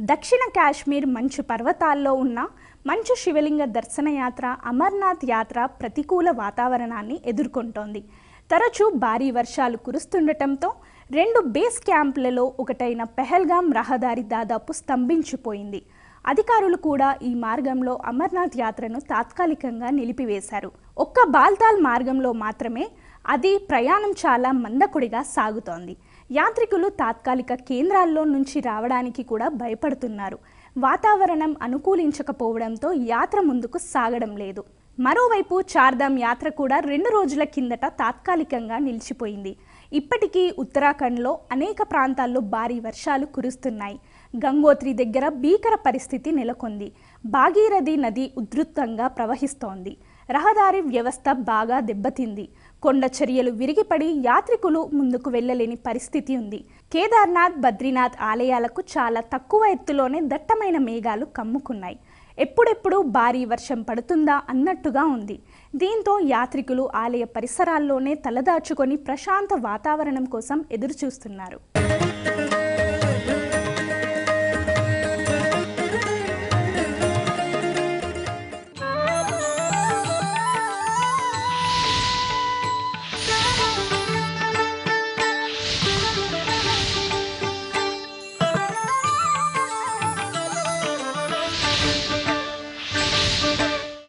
దక్షిణ కాశ్మీర్ మంచు పర్వతాల్లో ఉన్న మంచు శివలింగ దర్శన యాత్ర అమర్నాథ్ యాత్ర ప్రతికూల వాతావరణాన్ని ఎదుర్కొంటోంది. తరచూ భారీ వర్షాలు కురుస్తుండటంతో రెండు బేస్ క్యాంపులలో ఒకటైన పెహల్గాం రహదారి దాదాపు స్తంభించిపోయింది. అధికారులు కూడా ఈ మార్గంలో అమర్నాథ్ యాత్రను తాత్కాలికంగా నిలిపివేశారు. ఒక్క బాల్తాల్ మార్గంలో మాత్రమే అది ప్రయాణం చాలా మందకొడిగా సాగుతోంది. యాత్రికులు తాత్కాలిక కేంద్రాల్లో నుంచి రావడానికి కూడా భయపడుతున్నారు. వాతావరణం అనుకూలించకపోవడంతో యాత్ర ముందుకు సాగడం లేదు. మరోవైపు చార్ధామ్ యాత్ర కూడా 2 రోజుల కిందట తాత్కాలికంగా నిలిచిపోయింది. ఇప్పటికీ ఉత్తరాఖండ్లో అనేక ప్రాంతాల్లో భారీ వర్షాలు కురుస్తున్నాయి. గంగోత్రి దగ్గర భీకర పరిస్థితి నెలకొంది. భాగీరథి నది ఉధృతంగా ప్రవహిస్తోంది. రహదారి వ్యవస్థ బాగా దెబ్బతింది. కొండ చర్యలు విరిగిపడి యాత్రికులు ముందుకు వెళ్లలేని పరిస్థితి ఉంది. కేదార్నాథ్, బద్రీనాథ్ ఆలయాలకు చాలా తక్కువ ఎత్తులోనే దట్టమైన మేఘాలు కమ్ముకున్నాయి. ఎప్పుడెప్పుడు భారీ వర్షం పడుతుందా అన్నట్టుగా ఉంది. దీంతో యాత్రికులు ఆలయ పరిసరాల్లోనే తలదాచుకొని ప్రశాంత వాతావరణం కోసం ఎదురుచూస్తున్నారు.